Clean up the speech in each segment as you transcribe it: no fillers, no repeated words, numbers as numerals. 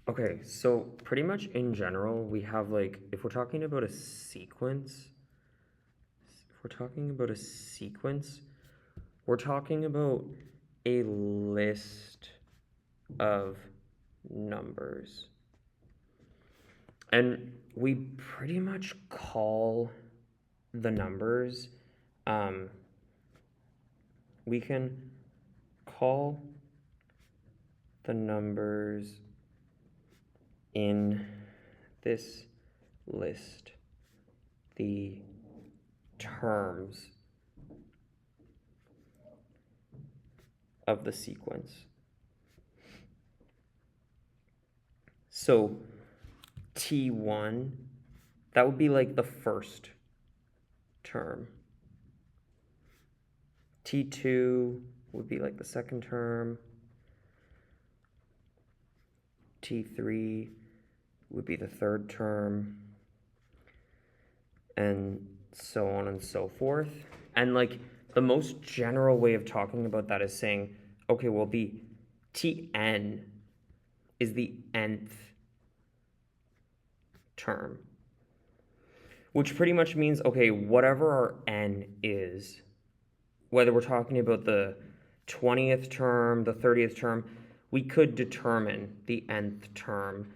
Okay, so pretty much in general, we have like, if we're talking about a sequence, if we're talking about a sequence, we're talking about a list of numbers. And we pretty much call the numbers, um, we can call the numbers in this list the terms of the sequence. So T1, that would be like the first term. T2 would be like the second term. T3 would be the third term. And so on and so forth. And like the most general way of talking about that is saying, okay, well, the Tn is the nth term, which pretty much means, okay, whatever our n is, whether we're talking about the 20th term, the 30th term, we could determine the nth term,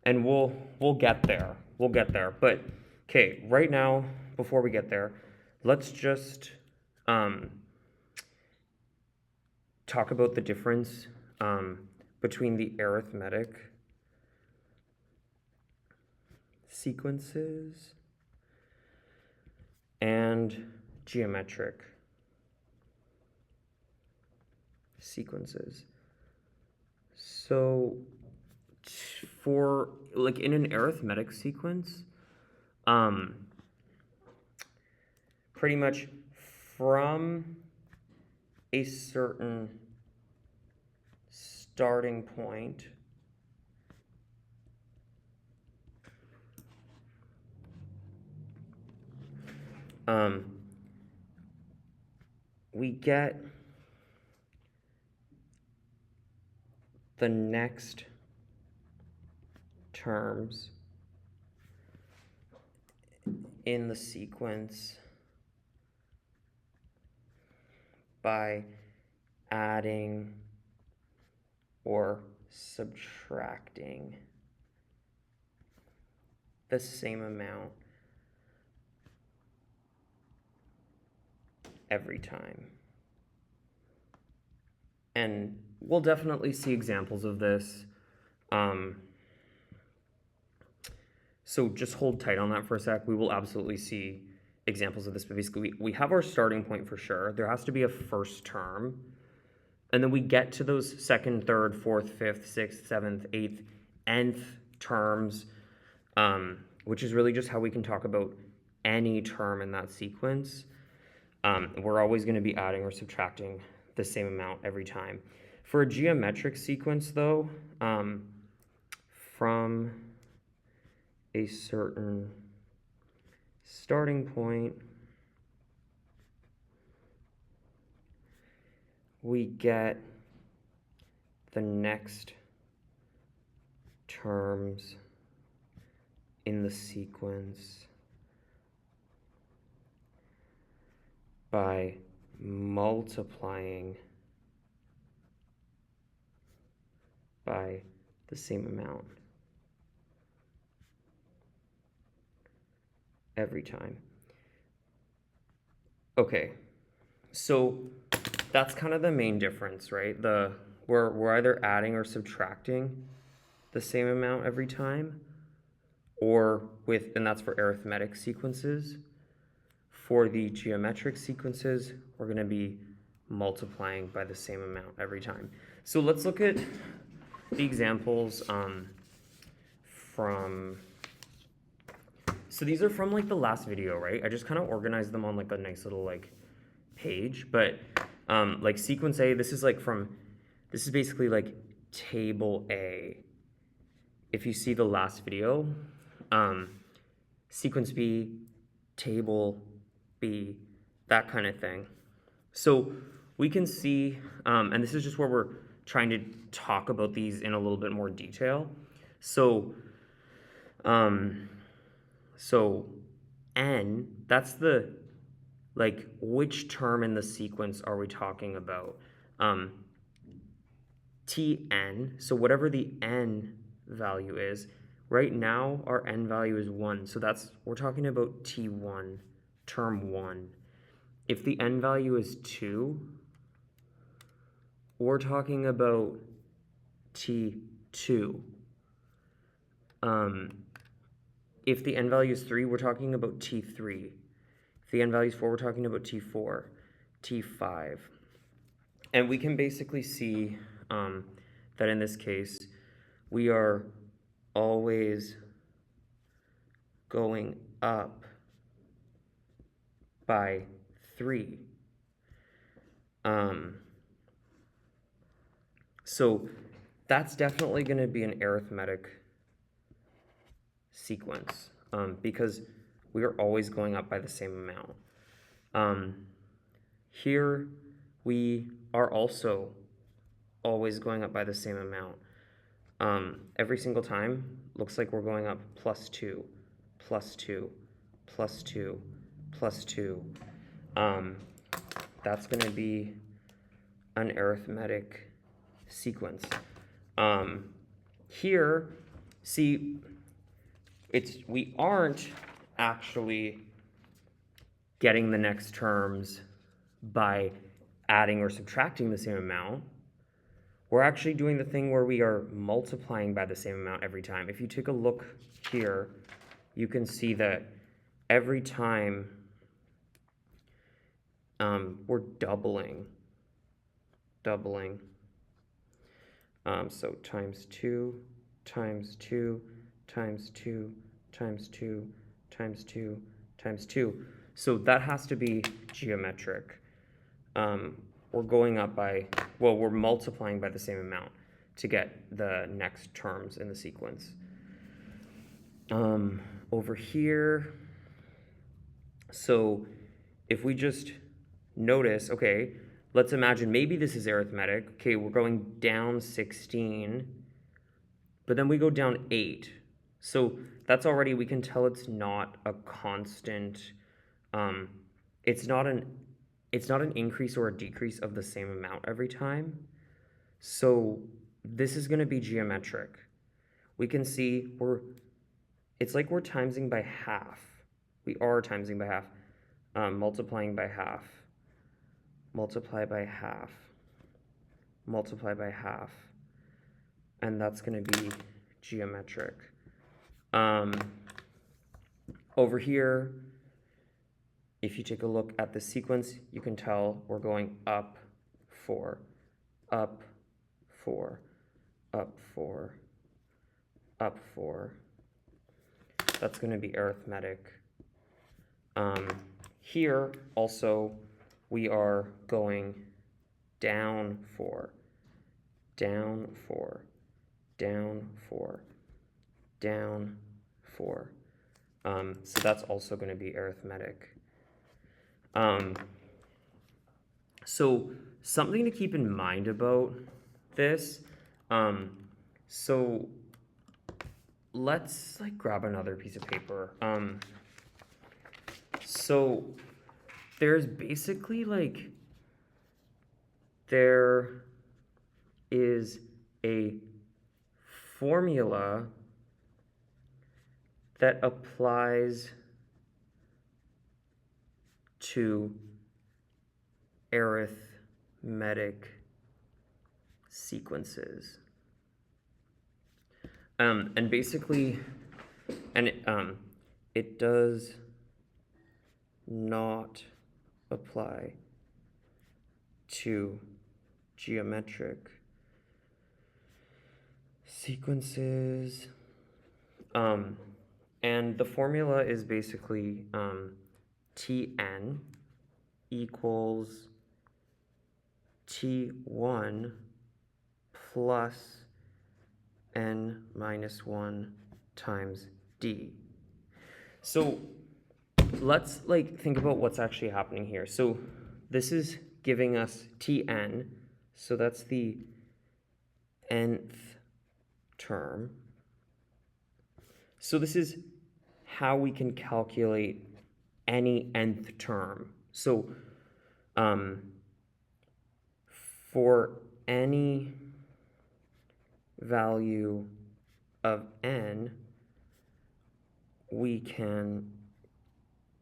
and we'll get there. We'll get there. But okay, right now, before we get there, let's just talk about the difference between the arithmetic sequences and geometric sequences. So for like in an arithmetic sequence, pretty much from a certain starting point, we get the next terms in the sequence by adding or subtracting the same amount every time. And we'll definitely see examples of this. So just hold tight on that for a sec. We will absolutely see examples of this, but basically we have our starting point for sure. There has to be a first term, and then we get to those second, third, fourth, fifth, sixth, seventh, eighth, nth terms, which is really just how we can talk about any term in that sequence. We're always going to be adding or subtracting the same amount every time. For a geometric sequence, though, from a certain starting point, we get the next terms in the sequence by multiplying by the same amount every time. Okay, so that's kind of the main difference, right? We're either adding or subtracting the same amount every time, and that's for arithmetic sequences. For the geometric sequences, we're going to be multiplying by the same amount every time. So let's look at the examples so these are from like the last video, right? I just kind of organized them on like a nice little like page, but like sequence A, this is basically like table A. If you see the last video, sequence B, table B, that kind of thing. So we can see, and this is just where we're trying to talk about these in a little bit more detail. So, so n, that's the, like, which term in the sequence are we talking about? Tn, so whatever the n value is, right now our n value is 1, so we're talking about t1, term 1. If the n value is 2, we're talking about t2. If the n value is 3, we're talking about t3. If the n value is 4, we're talking about t4, t5. And we can basically see that in this case, we are always going up by 3. So that's definitely going to be an arithmetic sequence because we are always going up by the same amount. Here we are also always going up by the same amount. Every single time looks like we're going up plus 2, plus 2, plus 2, plus 2. That's going to be an arithmetic sequence. Here, see, we aren't actually getting the next terms by adding or subtracting the same amount. We're actually doing the thing where we are multiplying by the same amount every time. If you take a look here, you can see that every time we're doubling. So times 2, times 2, times 2, times 2, times 2, times 2. So that has to be geometric. We're going up by, well, we're multiplying by the same amount to get the next terms in the sequence. Over here, so if we just notice, okay, let's imagine maybe this is arithmetic. Okay, we're going down 16, but then we go down 8. So that's already, we can tell it's not a constant, it's not an increase or a decrease of the same amount every time. So this is going to be geometric. We can see it's like we're timesing by half. We are timesing by half, multiplying by half, multiply by half, multiply by half, and that's going to be geometric. Over here, if you take a look at the sequence, you can tell we're going up 4, up 4, up 4, up 4. That's going to be arithmetic. Here, also, we are going down 4, down 4, down 4, down 4. So that's also going to be arithmetic. So something to keep in mind about this, so let's grab another piece of paper. So there's basically there is a formula that applies to arithmetic sequences. And basically, it does not apply to geometric sequences. And the formula is basically Tn equals T1 plus n minus 1 times d. So let's think about what's actually happening here. So this is giving us Tn, so that's the nth term. So this is how we can calculate any nth term. So for any value of n, we can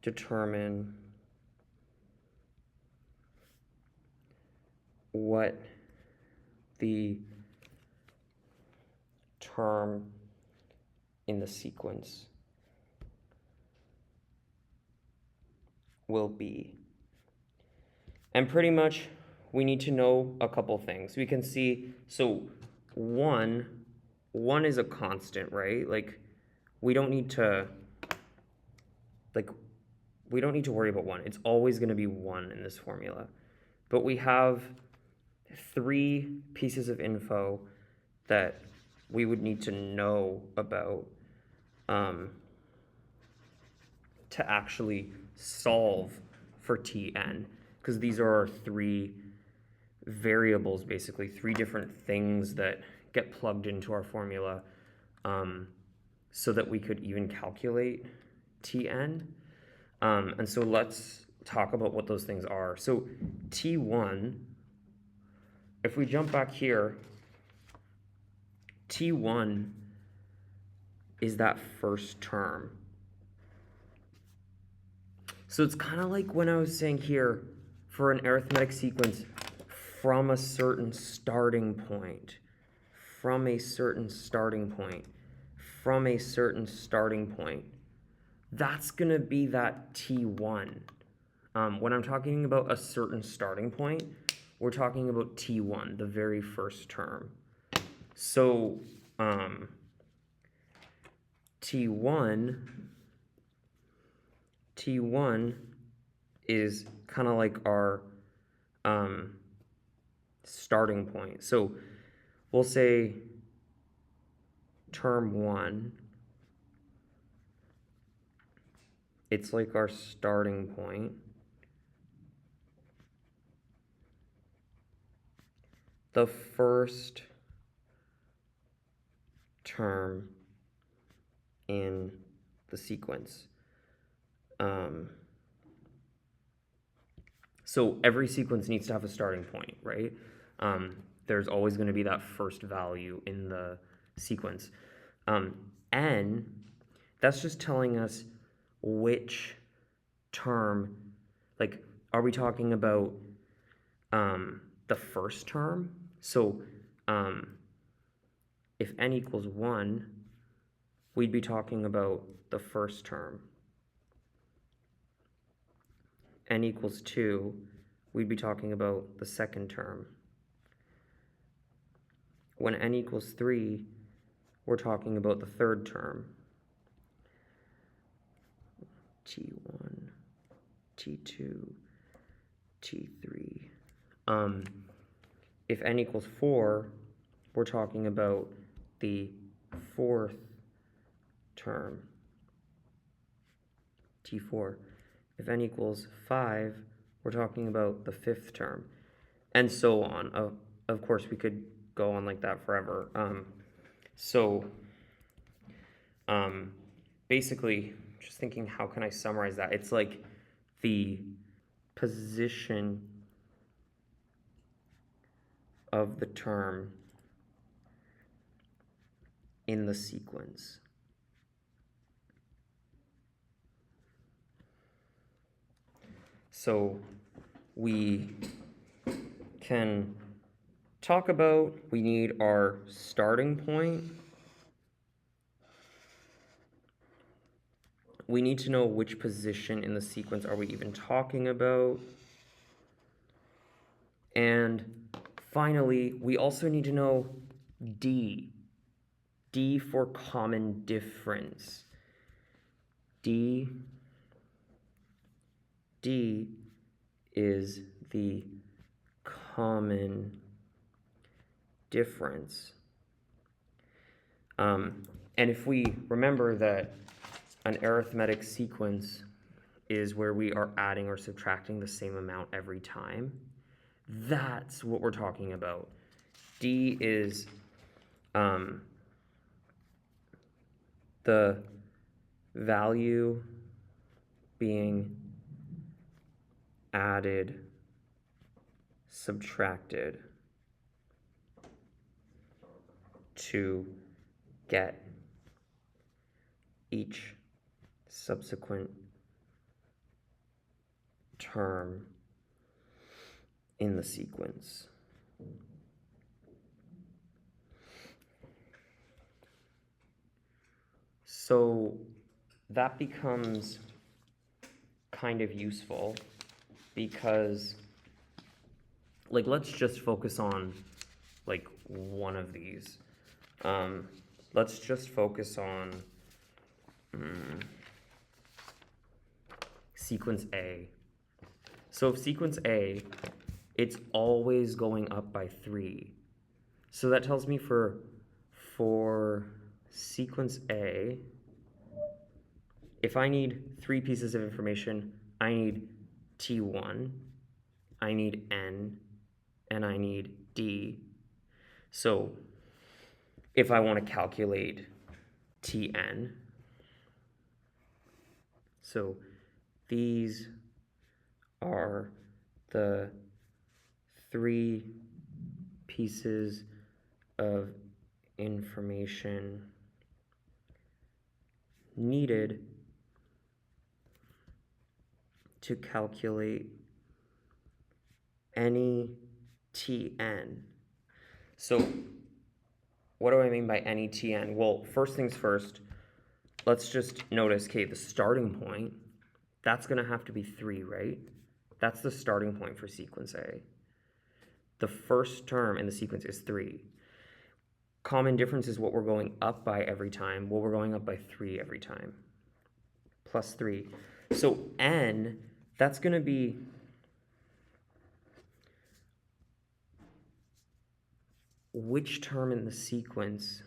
determine what the term in the sequence will be. And pretty much we need to know a couple things. We can see, so one is a constant, right? Like we don't need to worry about one. It's always going to be 1 in this formula. But we have 3 pieces of info that we would need to know about to actually solve for Tn, because these are our 3 variables, basically 3 different things that get plugged into our formula so that we could even calculate Tn. And so let's talk about what those things are. So T1, if we jump back here, T1 is that first term. So it's kind of like when I was saying here, for an arithmetic sequence from a certain starting point, from a certain starting point, from a certain starting point, that's going to be that T1. When I'm talking about a certain starting point, we're talking about T1, the very first term. So T1 is kind of like our starting point. So we'll say term 1, it's like our starting point. The first term in the sequence. So every sequence needs to have a starting point, right? There's always going to be that first value in the sequence. N, that's just telling us which term, like, are we talking about the first term? So if n equals 1, we'd be talking about the first term. N equals 2, we'd be talking about the second term. When n equals 3, we're talking about the third term. T1, T2, T3. If n equals 4, we're talking about the fourth term, T4. If n equals 5, we're talking about the fifth term, and so on. Of course, we could go on like that forever. Basically, just thinking, how can I summarize that? It's like the position of the term in the sequence. So we can talk about, we need our starting point. We need to know which position in the sequence are we even talking about. And finally, we also need to know D. D for common difference. D is the common difference. And if we remember that an arithmetic sequence is where we are adding or subtracting the same amount every time, that's what we're talking about. D is the value being added, subtracted to get each subsequent term in the sequence. So that becomes kind of useful because, like, let's just focus on, like, one of these. Let's just focus on sequence A. So if sequence A, it's always going up by 3. So that tells me for sequence A, if I need 3 pieces of information, I need T1, I need N, and I need D. So if I want to calculate Tn, so these are the 3 pieces of information needed to calculate any Tn. So what do I mean by any Tn? Well, first things first, let's just notice, okay, the starting point, that's going to have to be 3, right? That's the starting point for sequence A. The first term in the sequence is 3. Common difference is what we're going up by every time. Well, we're going up by 3 every time, plus 3. So N, that's going to be which term in the sequence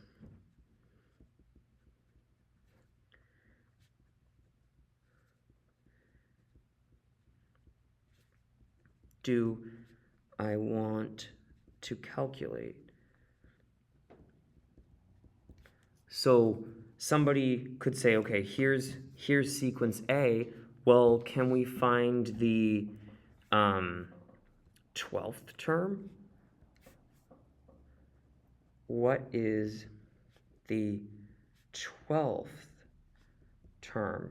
do I want to calculate? So somebody could say, okay, here's sequence A. Well, can we find the 12th term? What is the 12th term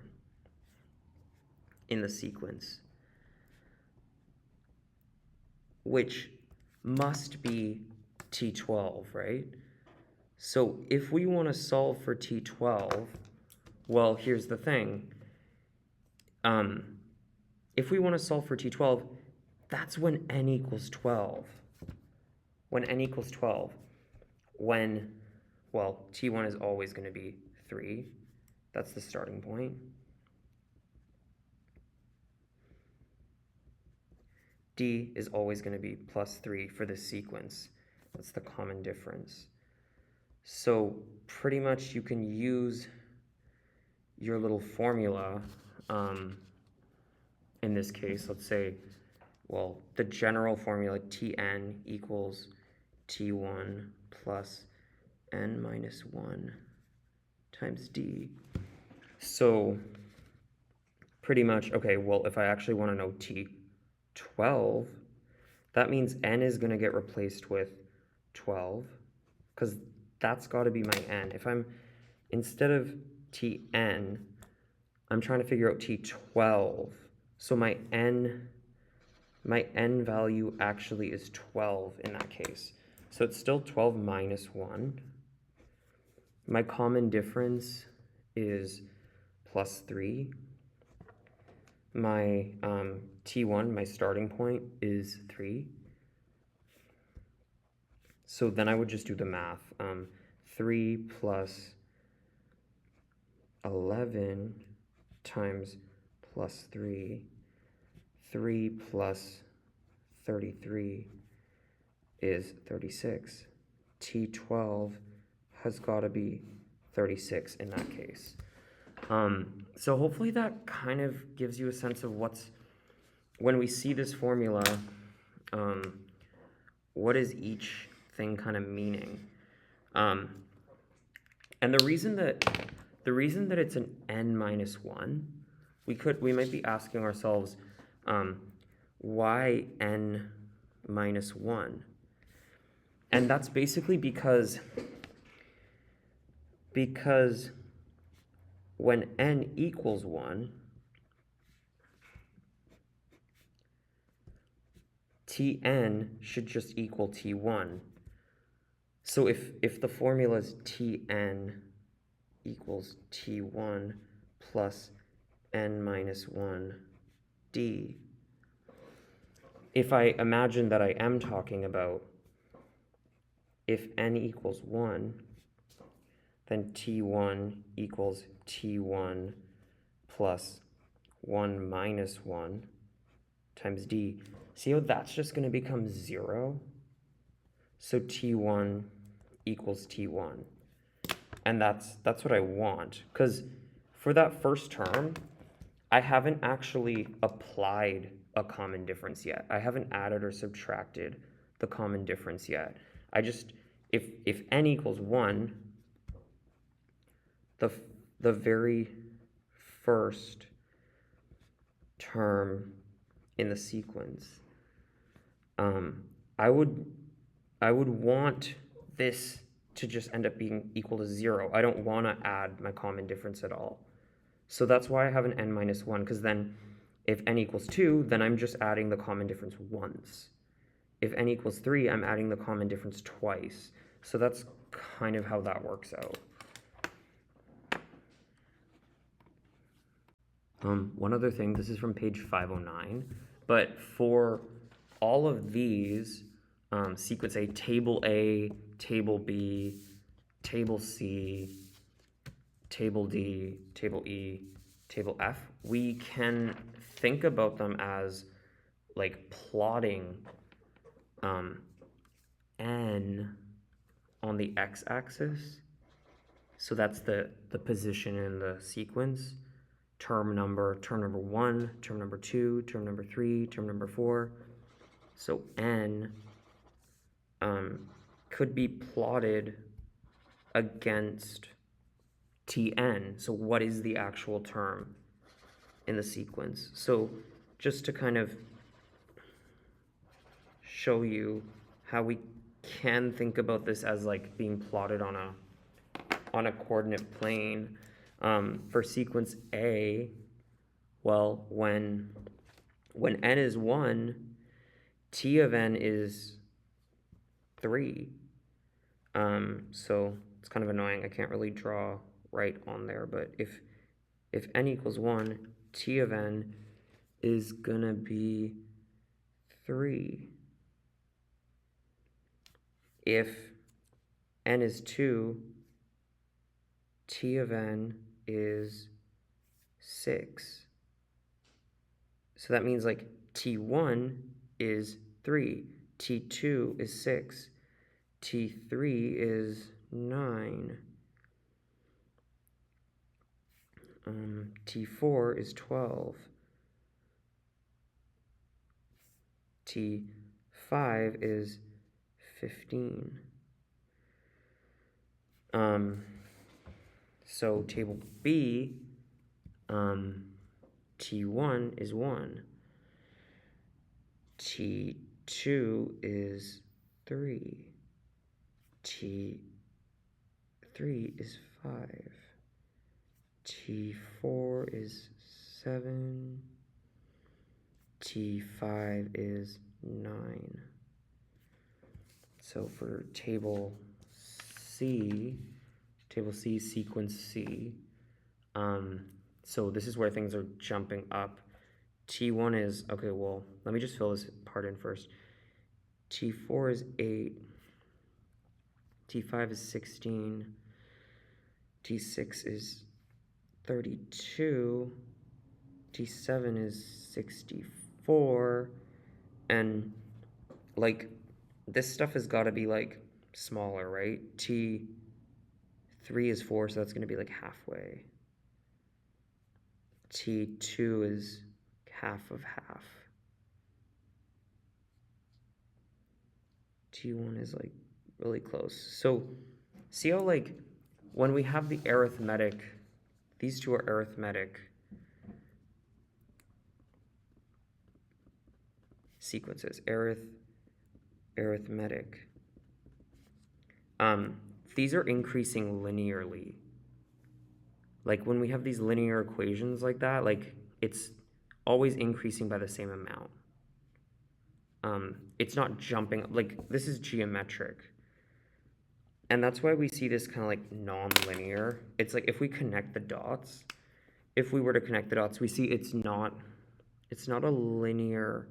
in the sequence? Which must be T12, right? So if we want to solve for T12, well, here's the thing. If we want to solve for T12, that's when n equals 12. When n equals 12. When, well, T1 is always going to be 3. That's the starting point. D is always going to be plus 3 for this sequence. That's the common difference. So pretty much you can use your little formula. In this case, let's say, well, the general formula Tn equals T1 plus n minus 1 times D. So pretty much, okay, well, if I actually want to know T12, that means n is going to get replaced with 12, because that's got to be my n. If I'm, instead of Tn, I'm trying to figure out T12. So my n value actually is 12 in that case. So it's still 12 minus 1. My common difference is plus 3. My T1, my starting point, is 3. So then I would just do the math. 3 plus 11 times plus 3. 3 plus 33 is 36. T12 has got to be 36 in that case. So hopefully that kind of gives you a sense of what's, when we see this formula, what is each thing kind of meaning. And the reason that the reason that it's an n minus 1, we might be asking ourselves, why n minus 1? And that's basically because when n equals 1, Tn should just equal T1. So if the formula is Tn equals T1 plus n minus 1 d, if I imagine that I am talking about if n equals 1, then T1 equals T1 plus 1 minus 1 times d. See how that's just going to become 0? So T1 equals T1. And that's what I want. Because for that first term, I haven't actually applied a common difference yet. I haven't added or subtracted the common difference yet. I just, if n equals 1, the very first term in the sequence, I would want this to just end up being equal to 0. I don't want to add my common difference at all. So that's why I have an n minus 1, because then if n equals 2, then I'm just adding the common difference once. If n equals 3, I'm adding the common difference twice. So that's kind of how that works out. One other thing, this is from page 509, but for all of these, sequence A, Table B, Table C, Table D, Table E, Table F, we can think about them as like plotting n on the x-axis. So that's the position in the sequence. Term number 1, term number 2, term number 3, term number 4. So n could be plotted against Tn. So what is the actual term in the sequence? So just to kind of show you how we can think about this as like being plotted on a coordinate plane. For sequence A, well, when n is 1, t of n is 3. So it's kind of annoying. I can't really draw right on there, but if n equals 1, t of n is gonna be 3. If n is 2, t of n is 6. So that means like t1 is 3, t2 is 6, t3 is 9, t4 is 12, t5 is 15. So table B, T1 is 1, T2 is 3, T3 is 5, T4 is 7, T5 is 9. So for table C, sequence C, so this is where things are jumping up. T1 is, okay, well, let me just fill this part in first. T4 is 8, T5 is 16, T6 is 32, T7 is 64, and like this stuff has got to be like smaller, right? T3 is 4, so that's going to be like halfway. T2 is half of half. T1 is like really close. So see how like when we have the arithmetic These two are arithmetic sequences. Arithmetic. These are increasing linearly. Like when we have these linear equations like that, like it's always increasing by the same amount. It's not jumping, like this is geometric. And that's why we see this kind of like non-linear. It's like if we connect the dots, if we were to connect the dots, we see it's not a linear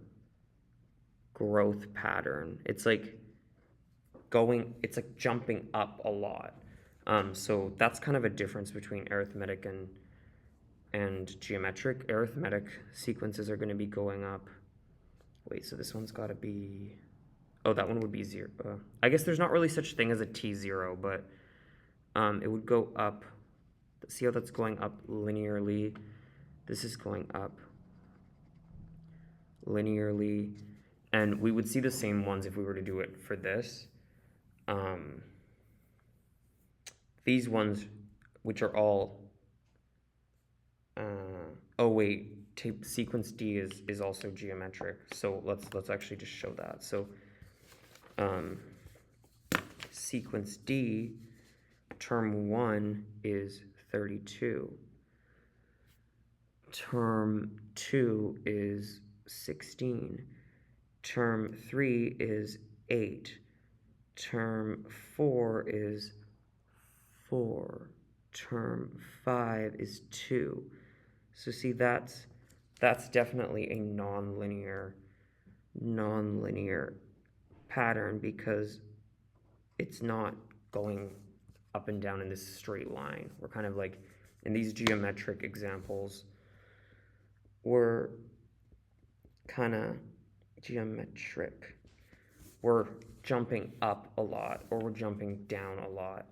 growth pattern. It's like it's like jumping up a lot. So that's kind of a difference between arithmetic and geometric. Arithmetic sequences are going to be going up. Wait, so this one's got to be, oh, that one would be 0. I guess there's not really such thing as a T0, but it would go up. See how that's going up linearly? This is going up linearly. And we would see the same ones if we were to do it for this. These ones, which are all, oh wait, sequence D is also geometric. So let's actually just show that. So sequence D, term 1 is 32. Term 2 is 16. Term 3 is 8. Term 4 is 4. Term 5 is 2. So see, that's definitely a non-linear pattern because it's not going up and down in this straight line. We're kind of like, in these geometric examples, we're kind of geometric. We're jumping up a lot or we're jumping down a lot.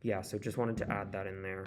Yeah, so just wanted to add that in there.